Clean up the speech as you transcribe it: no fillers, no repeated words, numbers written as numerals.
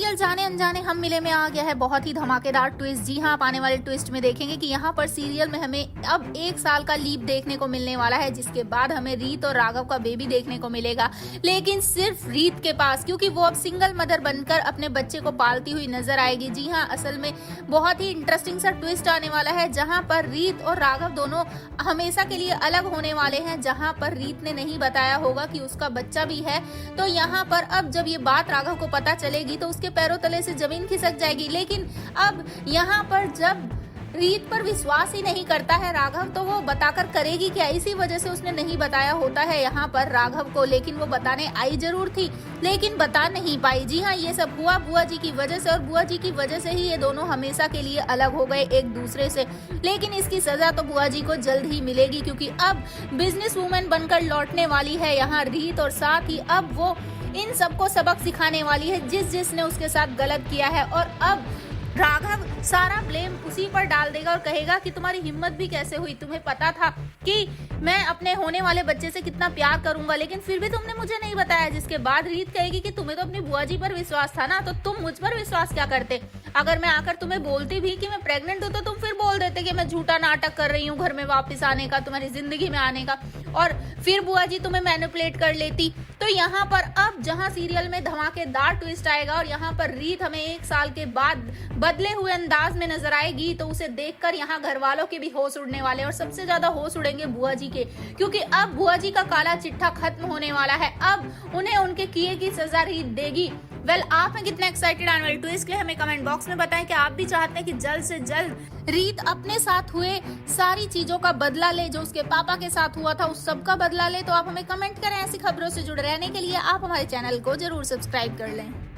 Serial जाने अनजाने हम मिले में आ गया है बहुत ही धमाकेदार ट्विस्ट। जी हाँ, आप आने वाले ट्विस्ट में देखेंगे कि यहाँ पर सीरियल में हमें अब 1 साल का लीप देखने को मिलने वाला है, जिसके बाद हमें रीत और राघव का बेबी देखने को मिलेगा, लेकिन सिर्फ रीत के पास, क्योंकि वो अब सिंगल मदर बनकर अपने बच्चे को पालती हुई नजर आएगी। जी हाँ, असल में बहुत ही इंटरेस्टिंग सा ट्विस्ट आने वाला है, जहाँ पर रीत और राघव दोनों हमेशा के लिए अलग होने वाले हैं। जहाँ पर रीत ने नहीं बताया होगा कि उसका बच्चा भी है, तो यहाँ पर अब जब ये बात राघव को पता चलेगी तो उसके पैरों तले से जमीन खिसक जाएगी। लेकिन अब यहाँ पर जब रीत पर विश्वास ही नहीं करता है राघव, तो वो बताकर करेगी क्या? इसी वजह से उसने नहीं बताया होता है यहाँ पर राघव को, लेकिन वो बताने आई जरूर थी लेकिन बता नहीं पाई। जी हाँ, ये सब हुआ बुआ जी की वजह से, और बुआ जी की वजह से ही ये दोनों हमेशा के लिए अलग हो गए एक दूसरे से। लेकिन इसकी सजा तो बुआ जी को जल्द ही मिलेगी, क्योंकि अब बिजनेस वूमेन बनकर लौटने वाली है यहाँ रीत, और साथ ही अब वो इन सबको सबक सिखाने वाली है जिसने उसके साथ गलत किया है। और अब राघव सारा ब्लेम उसी पर डाल देगा और कहेगा कि तुम्हारी हिम्मत भी कैसे हुई, तुम्हें पता था कि मैं अपने होने वाले बच्चे से कितना प्यार करूंगा, लेकिन फिर भी तुमने मुझे नहीं बताया। जिसके बाद रीत कहेगी कि तुम्हें तो अपनी बुआ जी पर विश्वास था ना, तो तुम मुझ पर विश्वास क्या करते? अगर मैं आकर तुम्हें बोलती भी कि मैं प्रेग्नेंट हूँ, तो तुम फिर बोल देते कि मैं झूठा नाटक कर रही हूँ घर में वापस आने का, तुम्हारी जिंदगी में आने का, और फिर बुआ जी तुम्हें मैनिपुलेट कर लेती। तो यहाँ पर अब जहाँ सीरियल में धमाकेदार ट्विस्ट आएगा और यहाँ पर रीत हमें 1 साल के बाद बदले हुए अंदाज में नजर आएगी, तो उसे देखकर यहाँ घर वालों के भी होश उड़ने वाले, और सबसे ज्यादा होश उड़ेंगे बुआ जी के, क्योंकि अब बुआ जी का काला चिट्ठा खत्म होने वाला है। अब उन्हें उनके किए की सजा रीत देगी। आप हैं कितने एक्साइटेड आने वाले ट्विस्ट के लिए हमें कमेंट बॉक्स में बताएं कि आप भी चाहते हैं कि जल्द से जल्द रीत अपने साथ हुए सारी चीजों का बदला ले, जो उसके पापा के साथ हुआ था उस सब का बदला ले। तो आप हमें कमेंट करें। ऐसी खबरों से जुड़े रहने के लिए आप हमारे चैनल को जरूर सब्सक्राइब कर लें।